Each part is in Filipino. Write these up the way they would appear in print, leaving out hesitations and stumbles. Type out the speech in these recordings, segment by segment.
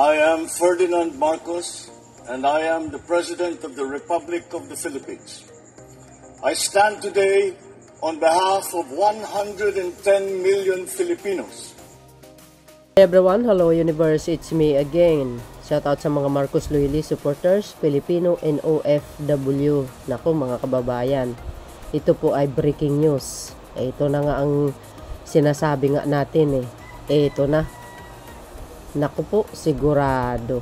I am Ferdinand Marcos, and I am the President of the Republic of the Philippines. I stand today on behalf of 110 million Filipinos. Hey everyone, hello universe, it's me again. Shout out sa mga Marcos Loyalist supporters, Filipino and OFW. Naku mga kababayan, ito po ay breaking news. Ito na nga ang sinasabi nga natin ito na. Naku po, sigurado.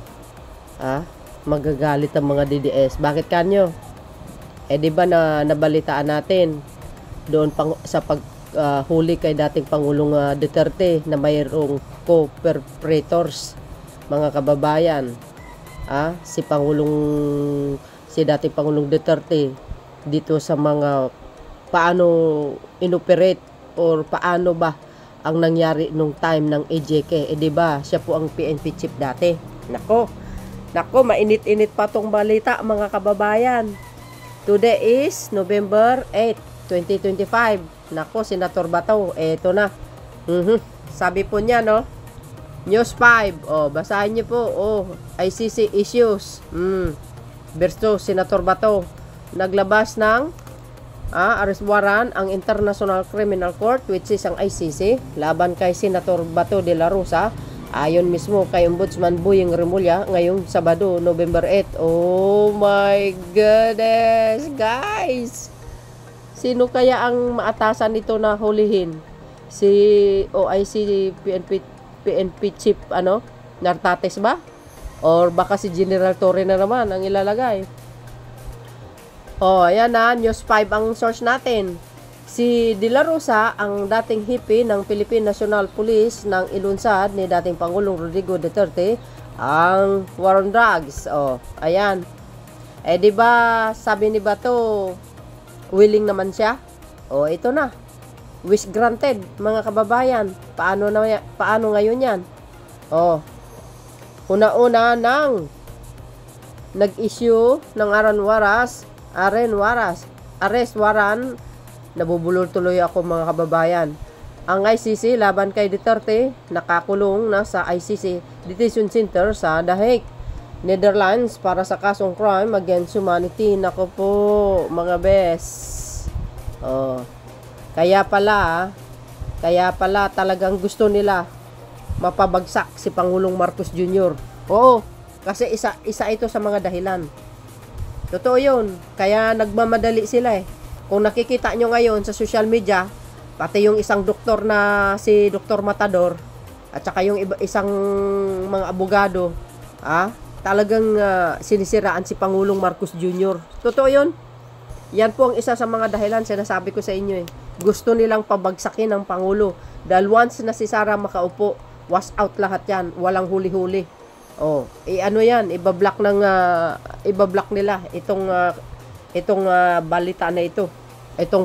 Magagalit ang mga DDS. Bakit kanyo? Di ba na nabalitaan natin doon sa paghuli kay dating Pangulong Duterte na mayroong co-perpetrators, mga kababayan. Si dating Pangulong Duterte dito sa mga paano inoperate or paano ba ang nangyari nung time ng EJK. Di ba siya po ang PNP chief dati. Nako, mainit-init pa tong balita mga kababayan. Today is November 8, 2025. Nako, Senator Bato, eto na. Sabi po niya, no? News 5. Basahin niyo po. ICC issues. Verso Senator Bato. Naglabas ng arrest warrant ang International Criminal Court, which is ang ICC, laban kay Senator Bato de la Rosa, ayon mismo kay Ombudsman Boyeng Remulla ngayong Sabado, November 8. Oh my goodness, guys! Sino kaya ang maatasan nito na hulihin? Si OIC PNP Chief Nartates ba? Or baka si General Torre na naman ang ilalagay? Ayan na, News 5 ang source natin. Si De La Rosa, ang dating hippie ng Philippine National Police nang ilunsad ni dating Pangulong Rodrigo Duterte ang war on drugs. Ayan. Di ba sabi ni Bato, willing naman siya? Ito na. Wish granted, mga kababayan. Paano ngayon yan? Una-una nang nag-issue ng arrest warrant, nabubulol tuloy ako mga kababayan. Ang ICC laban kay Duterte nakakulong na sa ICC Detention Center sa The Hague, Netherlands para sa kasong crime against humanity. Nako po mga bes. Kaya pala talagang gusto nila mapabagsak si Pangulong Marcos Jr. Kasi isa ito sa mga dahilan. Totoo yun. Kaya nagmamadali sila Kung nakikita nyo ngayon sa social media, pati yung isang doktor na si Dr. Matador, at saka yung isang mga abogado, talagang sinisiraan si Pangulong Marcos Jr. Totoo yun. Yan po ang isa sa mga dahilan, sinasabi ko sa inyo Gusto nilang pabagsakin ng Pangulo. Dahil once na si Sara makaupo, was out lahat yan. Walang huli-huli. Ibablock nila itong balita na ito. Itong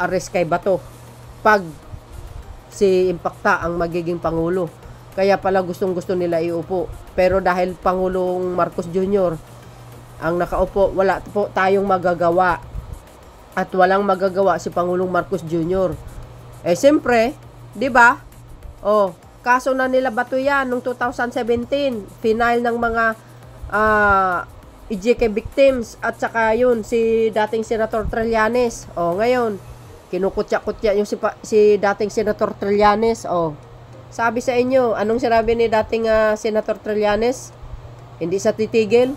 arrest kay Bato. Pag si Impacta ang magiging Pangulo. Kaya pala gustong-gusto nila iupo. Pero dahil Pangulong Marcos Jr. ang nakaupo, wala po tayong magagawa. At walang magagawa si Pangulong Marcos Jr. Siyempre, di ba? Kaso na nila Bato yan noong 2017. Final ng mga EJK victims at saka yun si dating Senator Trillanes. Ngayon, kinukutya-kutya yung si dating Senator Trillanes. Sabi sa inyo, anong sinabi ni dating Senator Trillanes? Hindi sa titigil.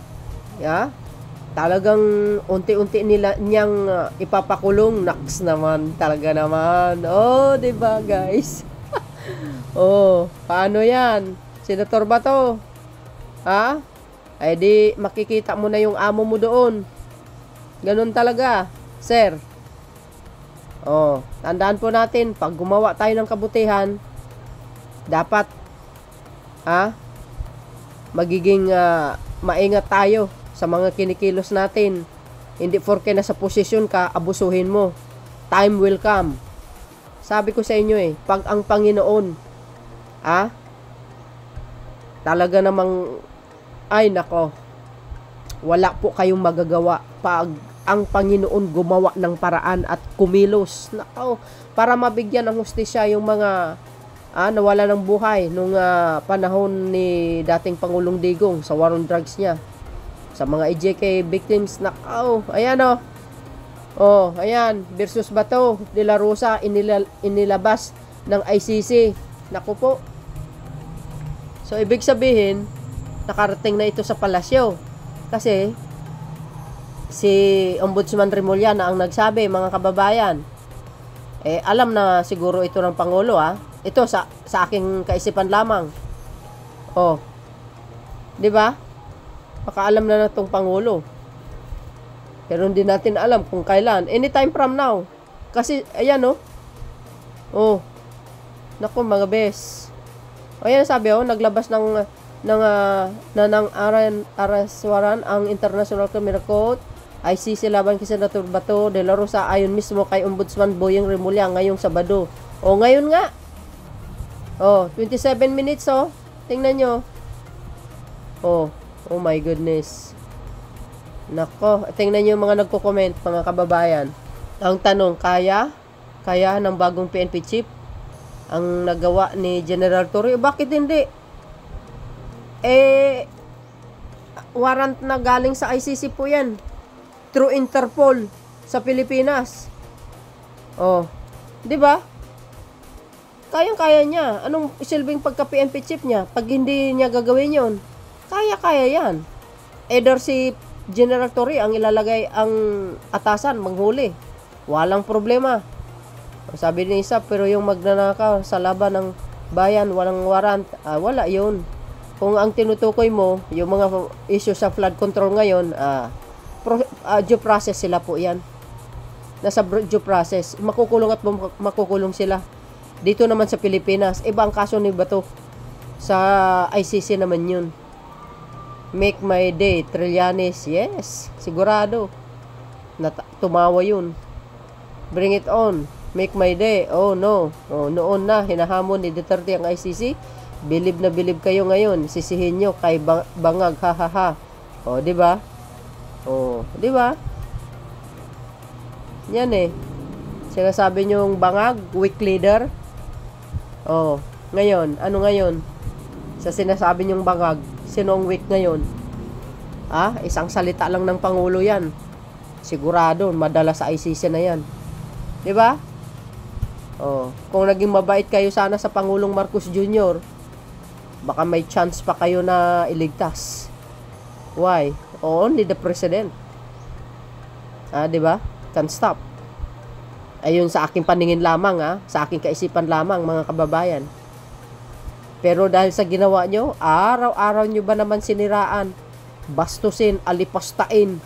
Talagang unti-unti niyang ipapakulong. Naks naman, talaga naman. Diba guys? Paano yan? Senator Bato? Di makikita mo na yung amo mo doon. Ganun talaga, sir. Tandaan po natin, pag gumawa tayo ng kabutihan, dapat, magiging maingat tayo sa mga kinikilos natin. Hindi porke nasa posisyon ka, abusuhin mo. Time will come. Sabi ko sa inyo pag ang Panginoon, talaga namang, ay nako, wala po kayong magagawa pag ang Panginoon gumawa ng paraan at kumilos. Nako, para mabigyan ng hustisya yung mga nawala ng buhay nung panahon ni dating Pangulong Digong sa war on drugs niya. Sa mga EJK victims, nakaw, ayan o. Oh, ayan, versus Bato de la Rosa, inilabas ng ICC. Naku po. So, ibig sabihin, nakarating na ito sa palasyo. Kasi, si Ombudsman Remullana ang nagsabi, mga kababayan, alam na siguro ito ng Pangulo, Ito sa aking kaisipan lamang. Oh. 'Di ba? Baka alam na natong Pangulo. Pero hindi natin alam kung kailan. Anytime from now. Kasi ayan Oh. Naku mga bes. Ayan sabi naglabas ng arrest warrant ang International Criminal Court ICC laban kay Senator Bato de la Rosa ayon mismo kay Ombudsman Boyeng Remulla ngayong Sabado. Ngayon nga. 27 minutes Tingnan nyo. Oh my goodness. Nako, tingnan nyo mga nagko-comment, mga kababayan. Ang tanong, kaya ng bagong PNP chief ang nagawa ni General Torre? Bakit hindi? Warrant na galing sa ICC po yan. Through Interpol sa Pilipinas. Di ba? Kayang-kaya niya. Anong silbing pagka-PNP chief niya? Pag hindi niya gagawin yon, kaya-kaya yan. Either si General Torre ang ilalagay ang atasan, manghuli. Walang problema. Sabi ni isa, pero yung magnanakaw sa laban ng bayan, walang warrant. Wala yun. Kung ang tinutukoy mo, yung mga issue sa flood control ngayon, due process sila po yan. Nasa due process. Makukulong at makukulong sila. Dito naman sa Pilipinas, iba ang kaso ni Bato. Sa ICC naman yun. Make my day, Trillanes. Yes, sigurado. Tumawa yun. Bring it on. Make my day. Oh no. Noon na, hinahamon ni Duterte ang ICC. Bilib na bilib kayo ngayon. Sisihin nyo kay Bangag. Ha ha ha. Di ba? Di ba? Yan Sinasabi nyo yung Bangag, weak leader. Ngayon, ano ngayon? Sa sinasabi nyong Bangag, sino ang weak ngayon? Isang salita lang ng Pangulo yan. Sigurado, madala sa ICC na yan. Di ba? Kung naging mabait kayo sana sa Pangulong Marcos Jr., baka may chance pa kayo na iligtas. Why? Only the president. Di ba? Can stop. Ayun sa aking paningin lamang, sa aking kaisipan lamang, mga kababayan. Pero dahil sa ginawa nyo, araw-araw nyo ba naman siniraan, bastusin, alipastain,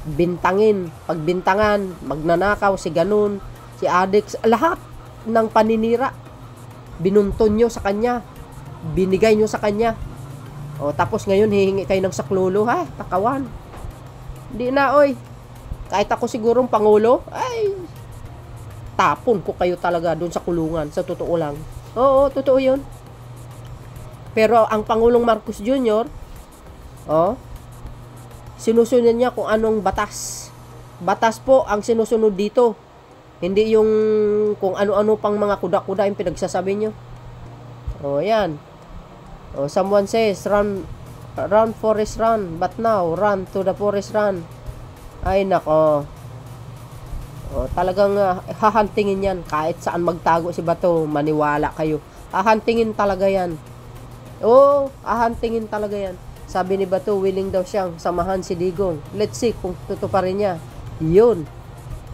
bintangin, pagbintangan, magnanakaw, si ganun, si Adex, lahat ng paninira, binunton nyo sa kanya, binigay nyo sa kanya. Tapos ngayon, hihingi kayo ng saklolo, takawan. Hindi na, kahit ako sigurong Pangulo, tapon ko kayo talaga doon sa kulungan, sa totoo lang. Oo, totoo yun. Pero ang Pangulong Marcos Jr., sinusunod niya kung anong batas. Batas po ang sinusunod dito. Hindi yung kung ano-ano pang mga kuda-kuda yung pinagsasabi nyo. Yan. Someone says, run forest run, but now, run to the forest run. Ay, nako. Talagang hahantingin yan. Kahit saan magtago si Bato, maniwala kayo. Hahantingin talaga yan. Hahantingin talaga yan. Sabi ni Bato, willing daw siyang samahan si Digong. Let's see kung tutuparin niya. Yun.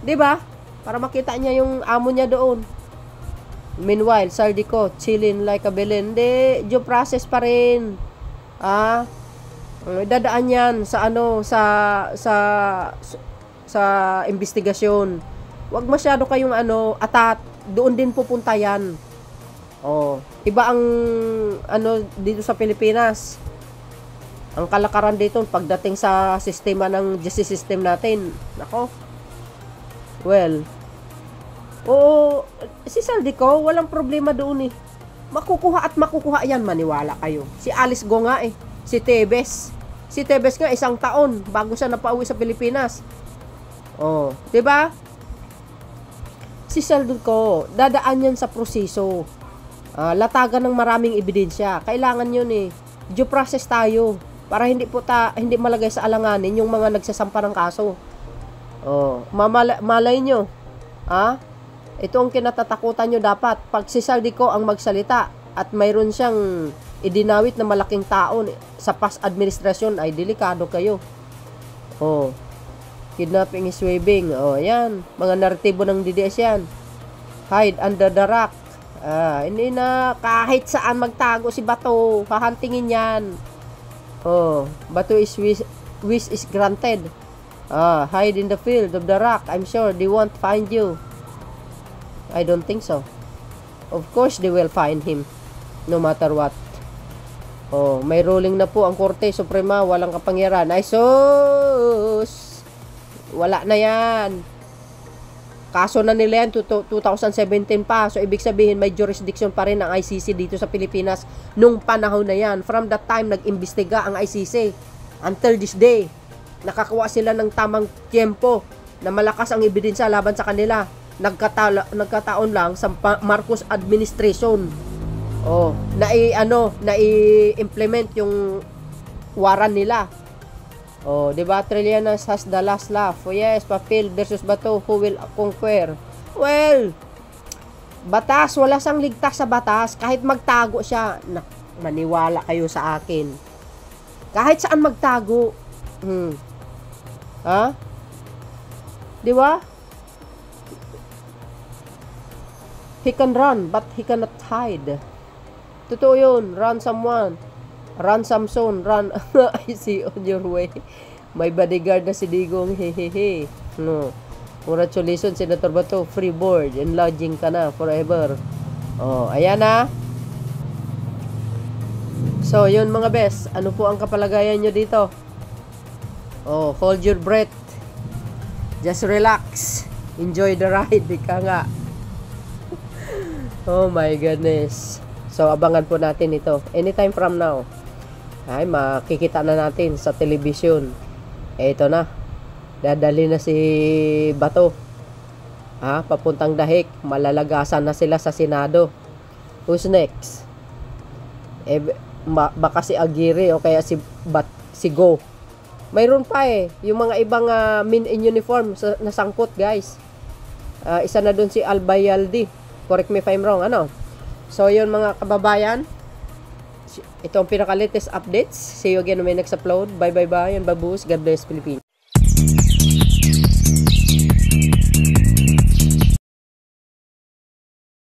Diba? Para makita niya yung amo niya doon. Meanwhile, Sardico, chilling like a Belen. Due process pa rin. Dadaan yan sa sa investigasyon. Huwag masyado kayong atat. Doon din pupunta yan. Iba ang dito sa Pilipinas. Ang kalakaran dito pagdating sa sistema ng justice system natin. Nako. Well, si Saldico, walang problema doon Makukuha at makukuha yan, maniwala kayo. Si Alice Go nga si Tebes. Si Tebes nga 1 taon bago siya napauwi sa Pilipinas. 'Di ba? Si Saldico, dadaan yan sa proseso. latagan ng maraming ebidensya. Kailangan yun eh. Due process tayo para hindi malagay sa alanganin yung mga nagsasampa ng kaso. Malay nyo. Ito ang kinatatakutan nyo dapat. Pag si Saldico ang magsalita at mayroon siyang idinawit na malaking tao sa past administration, ay delikado kayo. Kidnapping is waving. Yan. Mga naratibo ng DDS yan. Hide under the rock. Hindi na kahit saan magtago si Bato. Hahantingin yan. Bato is wish is granted. Hide in the field of the rock. I'm sure they won't find you. I don't think so. Of course they will find him. No matter what. May ruling na po ang Korte Suprema. Walang kapangyarihan. Ay sus! Wala na yan. Kaso na nila yan 2017 pa. So ibig sabihin may jurisdiction pa rin ang ICC dito sa Pilipinas nung panahon na yan. From that time nag-imbestiga ang ICC until this day. Nakakuha sila ng tamang tiempo na malakas ang ebidensya laban sa kanila. Nagkataon lang sa Marcos administration. Na-implement yung waran nila. Diba? Trillanes has the last laugh. Yes, Papel versus Bato, who will conquer? Well, batas, wala sang ligtas sa batas. Kahit magtago siya, maniwala kayo sa akin. Kahit saan magtago. Diba? He can run, but he cannot hide. Totoo yun. Run someone. Run Samson, run. I see on your way. May bodyguard na si Digong. Hehehe. Congratulations, Senator Bato. Free board and lodging ka na forever. Ayan na. So, yun mga best. Ano po ang kapalagayan nyo dito? Hold your breath. Just relax. Enjoy the ride. Ika nga. Oh my goodness. So, abangan po natin ito. Anytime from now. Ay, makikita na natin sa television. Ito na. Dadali na si Bato. Papuntang dahik. Malalagasan na sila sa Senado. Who's next? Baka si Aguirre o kaya si Go. Mayroon pa yung mga ibang men in uniform na sangkot, guys. Isa na dun si Albayalde. Correct me if I'm wrong. So, yun mga kababayan. Ito ang pinaka-latest updates. See you again when my next upload. Bye. And babush. God bless Philippines.